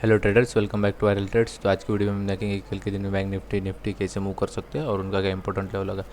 Hello traders, welcome back to viral trades. तो आज की वीडियो में हम देखेंगे कि कल के दिन में बैंक निफ्टी कैसे मूव कर सकते हैं और उनका क्या इंपॉर्टेंट लेवल होगा।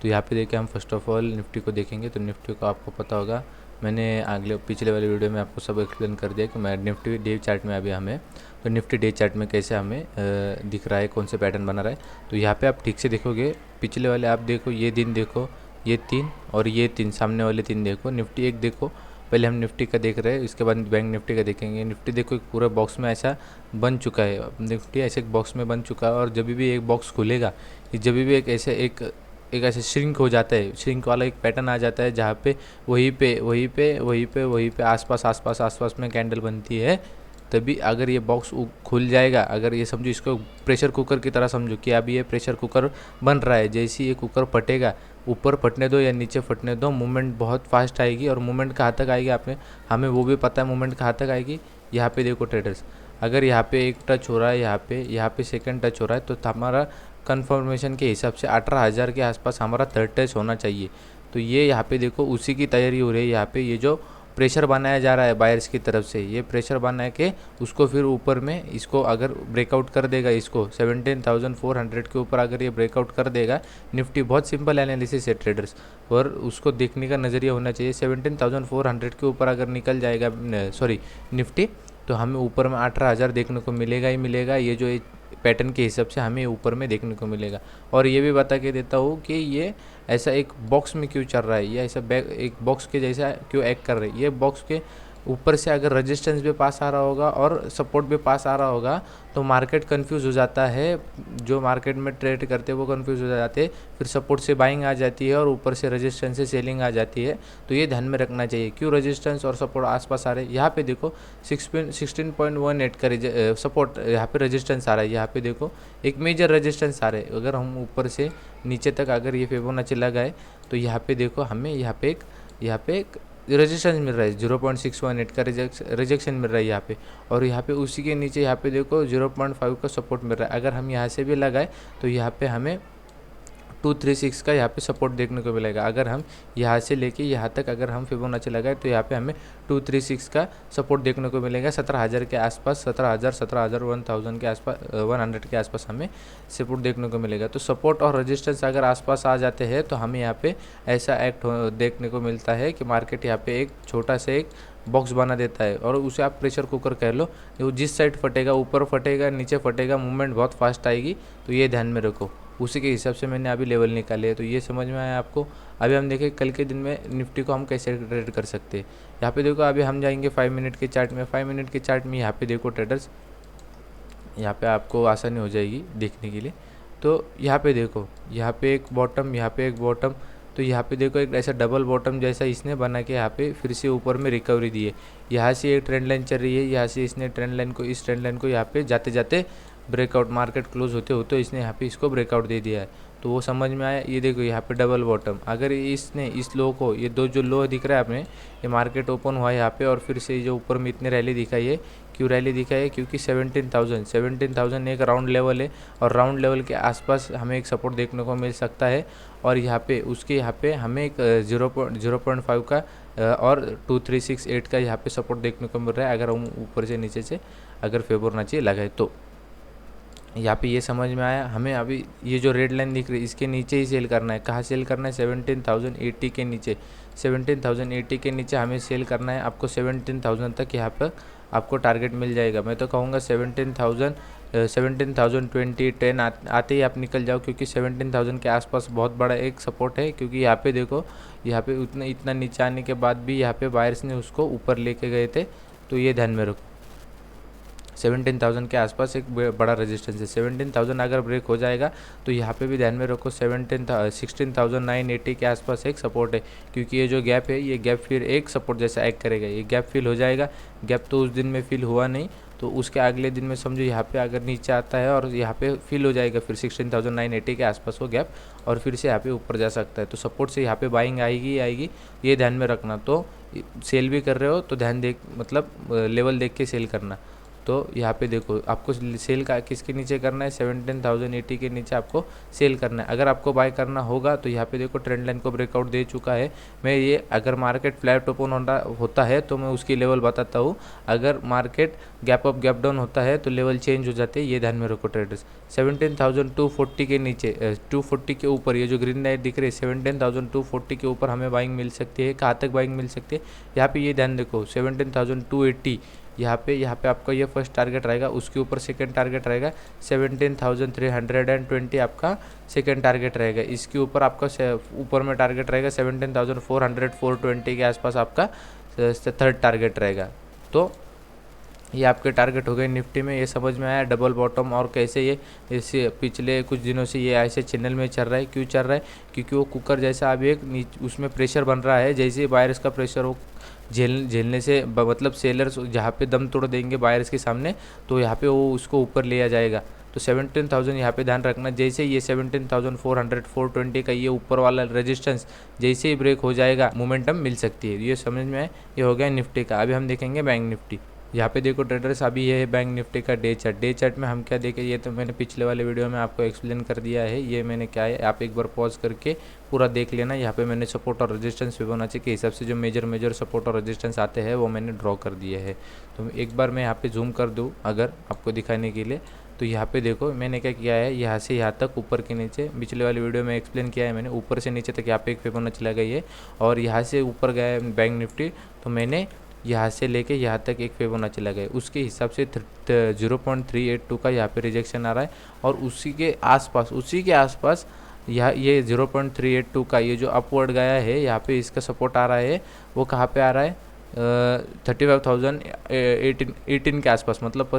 तो यहाँ पे देखिए, हम फर्स्ट ऑफ ऑल निफ्टी को देखेंगे। तो निफ्टी को आपको पता होगा, मैंने पिछले वाले वीडियो में आपको सब एक्सप्लेन कर दिया कि मैं निफ्टी डे चार्ट में अभी हमें तो निफ्टी डे चार्ट में कैसे हमें दिख रहा है, कौन से पैटर्न बना रहा है। तो यहाँ पर आप ठीक से देखोगे, पिछले वाले आप देखो, ये दिन देखो, ये 3 और ये 3 सामने वाले 3 देखो, निफ्टी एक देखो। पहले हम निफ्टी का देख रहे हैं, इसके बाद बैंक निफ्टी का देखेंगे। निफ्टी देखो, एक पूरा बॉक्स में ऐसा बन चुका है, निफ्टी ऐसे एक बॉक्स में बन चुका है। और जब भी एक बॉक्स खुलेगा, जब भी एक ऐसे श्रिंक हो जाता है, श्रिंक वाला एक पैटर्न आ जाता है, जहाँ पे वहीं पे आसपास में कैंडल बनती है। तभी अगर ये बॉक्स खुल जाएगा, अगर ये समझो, इसको प्रेशर कुकर की तरह समझो कि अभी ये प्रेशर कुकर बन रहा है। जैसे ये कुकर फटेगा, ऊपर फटने दो या नीचे फटने दो, मूवमेंट बहुत फास्ट आएगी। और मूवमेंट कहाँ तक आएगी हमें वो भी पता है मूवमेंट कहाँ तक आएगी। यहाँ पे देखो ट्रेडर्स, अगर यहाँ पे एक टच हो रहा है, यहाँ पे सेकंड टच हो रहा है, तो हमारा कन्फर्मेशन के हिसाब से 18,000 के आसपास हमारा थर्ड टच होना चाहिए। तो ये यहाँ पे देखो, उसी की तैयारी हो रही है। यहाँ पे ये जो प्रेशर बनाया जा रहा है बायर्स की तरफ से, ये प्रेशर बना के उसको फिर ऊपर में इसको अगर ब्रेकआउट कर देगा, इसको 17,400 के ऊपर अगर ये ब्रेकआउट कर देगा, निफ्टी बहुत सिंपल एनालिसिस है ट्रेडर्स, और उसको देखने का नज़रिया होना चाहिए। 17,400 के ऊपर अगर निकल जाएगा निफ्टी, तो हमें ऊपर में 18,000 देखने को मिलेगा ही मिलेगा। ये जो पैटर्न के हिसाब से हमें ऊपर में देखने को मिलेगा। और ये भी बता के देता हूँ कि ये ऐसा एक बॉक्स में क्यों चल रहा है, ये ऐसा एक बॉक्स के जैसा क्यों एक्ट कर रहा है। ये बॉक्स के ऊपर से अगर रेजिस्टेंस भी पास आ रहा होगा और सपोर्ट भी पास आ रहा होगा, तो मार्केट कंफ्यूज हो जाता है। जो मार्केट में ट्रेड करते हैं वो कंफ्यूज हो जाते हैं, फिर सपोर्ट से बाइंग आ जाती है और ऊपर से रेजिस्टेंस से सेलिंग आ जाती है। तो ये ध्यान में रखना चाहिए, क्यों रेजिस्टेंस और सपोर्ट आसपास आ रहे हैं। यहाँ पे देखो 16.18 का सपोर्ट, यहाँ पे रेजिस्टेंस आ रहा है। यहाँ पे देखो एक मेजर रेजिस्टेंस आ रहा है। अगर हम ऊपर से नीचे तक अगर ये फिबोनाची लगाए, तो यहाँ पे देखो हमें यहाँ पे एक रेजिस्टेंस मिल रहा है, 0.618 का रिजेक्शन मिल रहा है यहाँ पे। और यहाँ पे उसी के नीचे यहाँ पे देखो 0.5 का सपोर्ट मिल रहा है। अगर हम यहाँ से भी लगाए, तो यहाँ पे हमें 236 का यहाँ पे सपोर्ट देखने को मिलेगा। अगर हम यहाँ से लेके यहाँ तक अगर हम फिबोनाची लगाए, तो यहाँ पे हमें 236 का सपोर्ट देखने को मिलेगा। 17,000 के आसपास, 17,000 1000 के आसपास, 100 के आसपास हमें सपोर्ट देखने को मिलेगा। तो सपोर्ट और रेजिस्टेंस अगर आसपास आ जाते हैं, तो हमें यहाँ पे ऐसा एक्ट देखने को मिलता है कि मार्केट यहाँ पे एक छोटा सा एक बॉक्स बना देता है, और उसे आप प्रेशर कुकर कह लो। वो जिस साइड फटेगा, ऊपर फटेगा, नीचे फटेगा, मूवमेंट बहुत फास्ट आएगी। तो ये ध्यान में रखो, उसी के हिसाब से मैंने अभी लेवल निकाले हैं। तो ये समझ में आया आपको। अभी हम देखें कल के दिन में निफ्टी को हम कैसे ट्रेड कर सकते हैं। यहाँ पे देखो, अभी हम जाएंगे 5 मिनट के चार्ट में। 5 मिनट के चार्ट में यहाँ पे देखो ट्रेडर्स, यहाँ पे आपको आसानी हो जाएगी देखने के लिए। तो यहाँ पे देखो, यहाँ पे एक बॉटम, यहाँ पे एक बॉटम। तो यहाँ पे देखो एक ऐसा डबल बॉटम जैसा इसने बना के यहाँ पे फिर से ऊपर में रिकवरी दी है। यहाँ से एक ट्रेंड लाइन चल रही है, यहाँ से इसने ट्रेंड लाइन को, इस ट्रेंड लाइन को यहाँ पे जाते जाते ब्रेकआउट, मार्केट क्लोज होते होते इसने यहाँ पे इसको ब्रेकआउट दे दिया है। तो वो समझ में आया। ये देखो यहाँ पे डबल बॉटम, अगर इसने इस लो को, ये दो जो लो दिख रहा है आपने, ये मार्केट ओपन हुआ है यहाँ पे, और फिर से जो ऊपर में इतने रैली दिखाई है। क्यों रैली दिखाई है? क्योंकि 17,000 एक राउंड लेवल है, और राउंड लेवल के आसपास हमें एक सपोर्ट देखने को मिल सकता है। और यहाँ पे उसके यहाँ पे हमें एक 0.5 का और 2368 का यहाँ पे सपोर्ट देखने को मिल रहा है, अगर हम ऊपर से नीचे से अगर फिबोनाची लगाए तो। यहाँ पे ये समझ में आया हमें। अभी ये जो रेड लाइन दिख रही है, इसके नीचे ही सेल करना है। कहाँ सेल करना है? 17,080 के नीचे। 17,080 के नीचे हमें सेल करना है। आपको 17,000 तक यहाँ पर आपको टारगेट मिल जाएगा। मैं तो कहूँगा 17,020 10 आते ही आप निकल जाओ, क्योंकि 17,000 के आसपास बहुत बड़ा एक सपोर्ट है। क्योंकि यहाँ पे देखो, यहाँ पे इतना नीचे आने के बाद भी यहाँ पे बायर्स ने उसको ऊपर लेके गए थे। तो ये ध्यान में रखो, 17,000 के आसपास एक बड़ा रेजिस्टेंस है। 17,000 अगर ब्रेक हो जाएगा, तो यहाँ पे भी ध्यान में रखो 16,980 के आसपास एक सपोर्ट है। क्योंकि ये जो गैप है, ये गैप फिर एक सपोर्ट जैसा एक्ट करेगा। ये गैप फिल हो जाएगा। गैप तो उस दिन में फिल हुआ नहीं, तो उसके अगले दिन में समझो यहाँ पे अगर नीचे आता है और यहाँ पे फिल हो जाएगा, फिर 16,980 के आसपास वो गैप, और फिर से यहाँ पे ऊपर जा सकता है। तो सपोर्ट से यहाँ पे बाइंग आएगी ये ध्यान में रखना। तो सेल भी कर रहे हो तो ध्यान देख, मतलब लेवल देख के सेल करना। तो यहाँ पे देखो आपको सेल का किसके नीचे करना है, 17,080 के नीचे आपको सेल करना है। अगर आपको बाय करना होगा तो यहाँ पे देखो ट्रेंड लाइन को ब्रेकआउट दे चुका है। मैं ये अगर मार्केट फ्लैट ओपन होता है तो मैं उसकी लेवल बताता हूँ, अगर market gap up gap down होता है तो लेवल चेंज हो जाते हैं, ये ध्यान में रखो ट्रेडर्स। 17,240 के नीचे 240 के ऊपर ये जो ग्रीन लाइट दिख रही है 17,240 के ऊपर हमें बाइंग मिल सकती है। कहाँ तक बाइंग मिल सकती है, यहाँ पे ये ध्यान देखो 17,280, यहाँ पे आपका ये फर्स्ट टारगेट रहेगा, उसके ऊपर सेकंड टारगेट रहेगा 17,320 आपका सेकंड टारगेट रहेगा, इसके ऊपर आपका ऊपर में टारगेट रहेगा 17,400 420 के आसपास आपका थर्ड टारगेट रहेगा। तो ये आपके टारगेट हो गए निफ्टी में। ये समझ में आया डबल बॉटम और कैसे ये इसे पिछले कुछ दिनों से ये ऐसे चैनल में चल रहा है। क्यों चल रहा है, क्योंकि वो कुकर जैसा अभी एक उसमें प्रेशर बन रहा है, जैसे बायर्स का प्रेशर वो झेलने से मतलब सेलर्स जहाँ पे दम तोड़ देंगे बायर्स के सामने, तो यहाँ पे वो उसको ऊपर लिया जाएगा। तो 17,000 यहाँ पे ध्यान रखना, जैसे ये 17,400 420 का ये ऊपर वाला रेजिस्टेंस जैसे ही ब्रेक हो जाएगा मोमेंटम मिल सकती है। ये समझ में आए, ये हो गया निफ्टी का। अभी हम देखेंगे बैंक निफ्टी। यहाँ पे देखो ट्रेडर्स, अभी ये है बैंक निफ्टी का डे चार्ट। डे चार्ट में हम क्या देखें, ये तो मैंने पिछले वाले वीडियो में आपको एक्सप्लेन कर दिया है। ये मैंने क्या है, आप एक बार पॉज करके पूरा देख लेना। यहाँ पे मैंने सपोर्ट और रेजिस्टेंस फिबोनाची के हिसाब से जो मेजर सपोर्ट और रेजिस्टेंस आते हैं वो मैंने ड्रॉ कर दिए हैं। तो एक बार मैं यहाँ पे जूम कर दूँ अगर आपको दिखाने के लिए, तो यहाँ पे देखो मैंने क्या किया है, यहाँ से यहाँ तक ऊपर के नीचे, पिछले वाले वीडियो में एक्सप्लेन किया है मैंने, ऊपर से नीचे तक यहाँ पे एक फिबोनाची लगाई है और यहाँ से ऊपर गया है बैंक निफ्टी, तो मैंने यहाँ से लेके यहाँ तक एक फिबोनाची लगाई। उसके हिसाब से 0.382 का यहाँ पे रिजेक्शन आ रहा है और उसी के आसपास यहाँ ये 0.382 का ये जो अपवर्ड गया है यहाँ पे इसका सपोर्ट आ रहा है, वो कहाँ पे आ रहा है 35,018 के आसपास, मतलब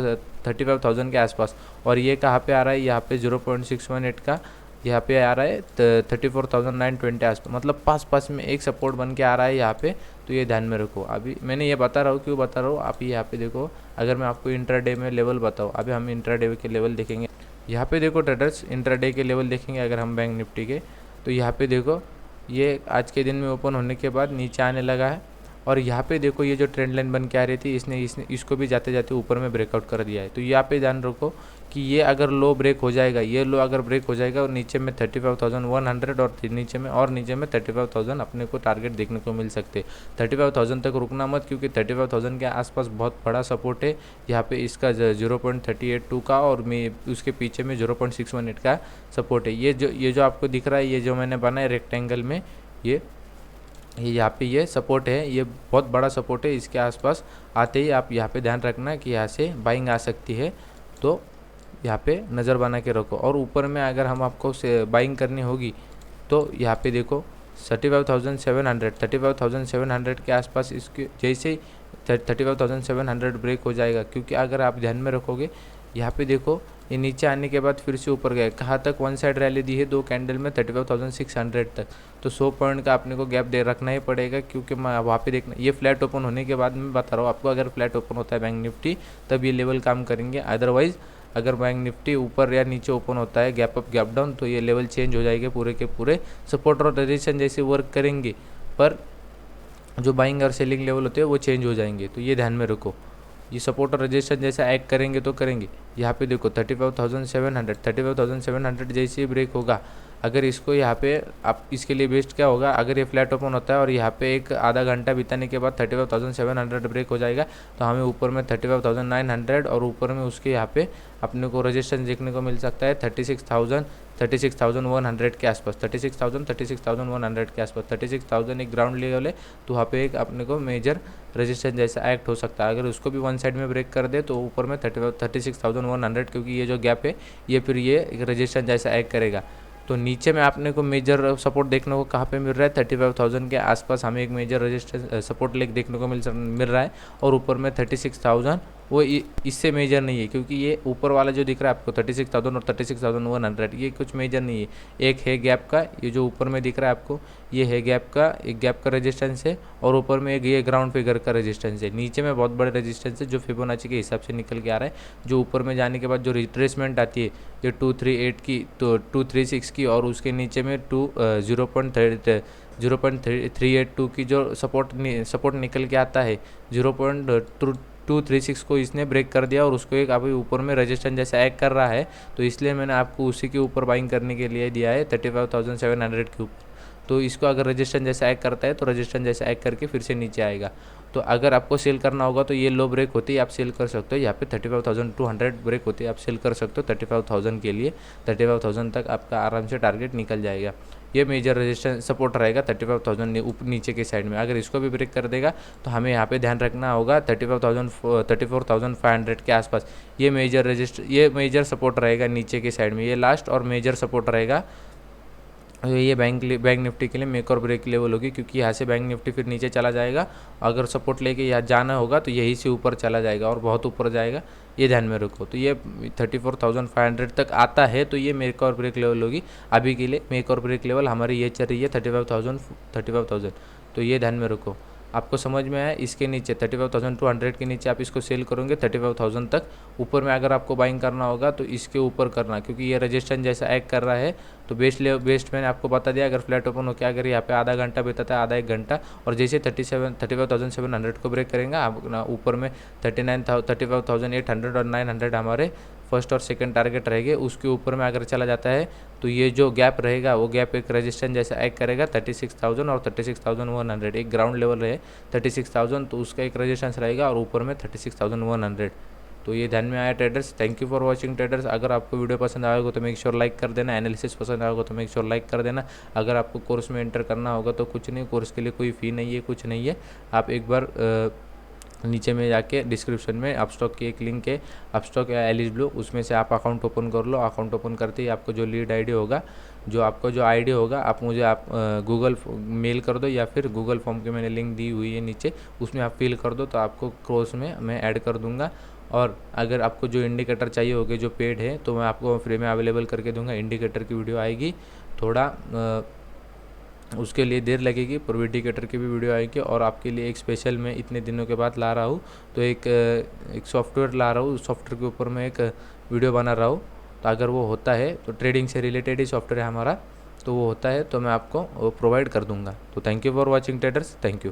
35,000 के आसपास। और ये कहाँ पे आ रहा है, यहाँ पे 0.618 का यहाँ पे आ रहा है 34,920 आसपास, मतलब पास में एक सपोर्ट बन के आ रहा है यहाँ पे। तो ये ध्यान में रखो। अभी मैंने ये बता रहा हूँ, क्यों बता रहा हूँ, आप यहाँ पे देखो, अगर मैं आपको इंट्राडे में लेवल बताऊँ, अभी हम इंट्राडे के लेवल देखेंगे। यहाँ पे देखो ट्रेडर्स, इंट्राडे के लेवल देखेंगे अगर हम बैंक निफ्टी के, तो यहाँ पे देखो ये आज के दिन में ओपन होने के बाद नीचे आने लगा है और यहाँ पे देखो ये जो ट्रेंड लाइन बन के आ रही थी इसने इसको भी जाते जाते ऊपर में ब्रेकआउट कर दिया है। तो यहाँ पे ध्यान रखो कि ये अगर लो ब्रेक हो जाएगा, ये लो अगर ब्रेक हो जाएगा और नीचे में 35,100 और नीचे में 35,000 अपने को टारगेट देखने को मिल सकते। 35,000 तक रुकना मत, क्योंकि 35,000 के आसपास बहुत बड़ा सपोर्ट है। यहाँ पे इसका 0.382 का और उसके पीछे में 0.618 का सपोर्ट है। ये जो आपको दिख रहा है, ये जो मैंने बनाया रेक्टेंगल में, ये यहाँ पे ये सपोर्ट है, ये बहुत बड़ा सपोर्ट है। इसके आसपास आते ही आप यहाँ पे ध्यान रखना कि यहाँ से बाइंग आ सकती है, तो यहाँ पे नज़र बना के रखो। और ऊपर में अगर हम आपको बाइंग करनी होगी तो यहाँ पे देखो 35,700 के आसपास इसके जैसे ही 35,700 ब्रेक हो जाएगा, क्योंकि अगर आप ध्यान में रखोगे यहाँ पे देखो ये नीचे आने के बाद फिर से ऊपर गया, कहाँ तक, वन साइड रैली दी है 2 कैंडल में 35,600 तक। तो 100 पॉइंट का आपने को गैप दे रखना ही पड़ेगा, क्योंकि मैं वहाँ पे देखना, ये फ्लैट ओपन होने के बाद मैं बता रहा हूँ आपको, अगर फ्लैट ओपन होता है बैंक निफ्टी तब ये लेवल काम करेंगे। अदरवाइज़ अगर बैंक निफ्टी ऊपर या नीचे ओपन होता है गैप अप गैप डाउन, तो ये लेवल चेंज हो जाएंगे पूरे के पूरे, सपोर्ट और रेजिस्टेंस जैसे वर्क करेंगे पर जो बाइंग और सेलिंग लेवल होते हैं वो चेंज हो जाएंगे। तो ये ध्यान में रखो, ये सपोर्ट और रेजिस्टेंस जैसा एक्ट करेंगे तो करेंगे। यहाँ पे देखो 35,700 जैसे ही ब्रेक होगा, अगर इसको यहाँ पे आप इसके लिए बेस्ट क्या होगा, अगर ये फ्लैट ओपन होता है और यहाँ पे एक आधा घंटा बिताने के बाद 35,700 ब्रेक हो जाएगा, तो हमें ऊपर में 35,900 और ऊपर में उसके यहाँ पे अपने को रेजिस्टेंस देखने को मिल सकता है 36,100 के आसपास, 36,100 के आसपास। 36,000 एक ग्राउंड लेवल है, तो वहाँ पे एक अपने को मेजर रेजिस्टेंस जैसा एक्ट हो सकता है। अगर उसको भी वन साइड में ब्रेक कर दे तो ऊपर में 36,100, क्योंकि ये जो गैप है ये फिर ये एक रेजिस्टेंस जैसा एक्ट करेगा। तो नीचे में आपने को मेजर सपोर्ट देखने को कहाँ पे मिल रहा है, 35,000 के आसपास हमें एक मेजर रेजिस्टेंस सपोर्ट लेग देखने को मिल रहा है, और ऊपर में 36,000 वो इससे मेजर नहीं है, क्योंकि ये ऊपर वाला जो दिख रहा है आपको 36,000 और 36,100 ये कुछ मेजर नहीं है। एक है गैप का, ये जो ऊपर में दिख रहा है आपको ये है गैप का, एक गैप का रेजिस्टेंस है, और ऊपर में एक ये ग्राउंड फिगर का रेजिस्टेंस है। नीचे में बहुत बड़े रेजिस्टेंस है जो फिबोनाची के हिसाब से निकल के आ रहा है, जो ऊपर में जाने के बाद जो रिट्रेसमेंट आती है ये 238 की, तो 236 की, और उसके नीचे में 0.382 की जो सपोर्ट निकल के आता है, 236 को इसने ब्रेक कर दिया और उसको एक अभी ऊपर में रजिस्टेंस जैसे एक्ट कर रहा है, तो इसलिए मैंने आपको उसी के ऊपर बाइंग करने के लिए दिया है 35,700 के ऊपर। तो इसको अगर रजिस्टेंस जैसा एक्ट करता है तो रजिस्टेंस जैसा एक्ट करके फिर से नीचे आएगा। तो अगर आपको सेल करना होगा तो ये लो ब्रेक होती है आप सेल कर सकते हो। यहाँ पे 35,200 ब्रेक होती है आप सेल कर सकते हो 35,000 के लिए। 35,000 तक आपका आराम से टारगेट निकल जाएगा। ये मेजर रेजिस्टेंस सपोर्ट रहेगा 35,000 ऊपर नीचे के साइड में। अगर इसको भी ब्रेक कर देगा तो हमें यहाँ पे ध्यान रखना होगा 34,500 के आसपास। ये मेजर सपोर्ट रहेगा नीचे के साइड में, ये लास्ट और मेजर सपोर्ट रहेगा। ये बैंक निफ्टी के लिए मेक और ब्रेक लेवल होगी, क्योंकि यहाँ से बैंक निफ्टी फिर नीचे चला जाएगा। अगर सपोर्ट लेके यहाँ जाना होगा तो यहीं से ऊपर चला जाएगा और बहुत ऊपर जाएगा, ये ध्यान में रखो। तो ये 34,500 तक आता है तो ये मेक और ब्रेक लेवल होगी। अभी के लिए मेक और ब्रेक लेवल हमारी ये चल रही है 35,000। तो ये ध्यान में रखो। आपको समझ में आया? इसके नीचे 35,200 के नीचे आप इसको सेल करोगे 35,000 तक। ऊपर में अगर आपको बाइंग करना होगा तो इसके ऊपर करना, क्योंकि ये रजिस्टेंस जैसा एक्ट कर रहा है। तो बेस्ट मैंने आपको बता दिया। अगर फ्लैट ओपन हो के अगर यहाँ पे आधा घंटा बीता है, आधा 1 घंटा, और जैसे 35,700 को ब्रेक करेंगे आप ऊपर में 35,800 और 900 हमारे फर्स्ट और सेकंड टारगेट रहेंगे। उसके ऊपर में अगर चला जाता है तो ये जो गैप रहेगा वो गैप एक रेजिस्टेंस जैसा एक्ट करेगा 36,000 और 36,100। एक ग्राउंड लेवल रहे 36,000 तो उसका एक रेजिस्टेंस रहेगा और ऊपर में 36,100। तो ये ध्यान में आया traders. Thank you for watching traders. अगर आपको वीडियो पसंद आएगा तो मेक श्योर लाइक कर देना। एनालिसिस पसंद आएगा तो मेक श्योर लाइक कर देना। अगर आपको कोर्स में एंटर करना होगा तो कुछ नहीं, कोर्स के लिए कोई फ़ी नहीं है, कुछ नहीं है। आप एक बार नीचे में जाके डिस्क्रिप्शन में अपस्टॉक की एक लिंक है, अपस्टॉक या एलिस ब्लू, उसमें से आप अकाउंट ओपन कर लो। अकाउंट ओपन करते ही आपको जो लीड आईडी होगा, जो आईडी होगा, आप मुझे गूगल मेल कर दो या फिर गूगल फॉर्म की मैंने लिंक दी हुई है नीचे, उसमें आप फिल कर दो तो आपको कोर्स में मैं ऐड कर दूंगा। और अगर आपको जो इंडिकेटर चाहिए होगे जो पेड है तो मैं आपको फ्री में अवेलेबल करके दूंगा। इंडिकेटर की वीडियो आएगी, थोड़ा उसके लिए देर लगेगी, पर इंडिकेटर की भी वीडियो आएगी। और आपके लिए एक स्पेशल मैं इतने दिनों के बाद ला रहा हूँ, तो एक सॉफ्टवेयर ला रहा हूँ, उस सॉफ्टवेयर के ऊपर मैं एक वीडियो बना रहा हूँ। तो अगर वो होता है तो ट्रेडिंग से रिलेटेड ही सॉफ्टवेयर है हमारा, तो वो होता है तो मैं आपको प्रोवाइड कर दूँगा। तो thank you for watching traders, thank you.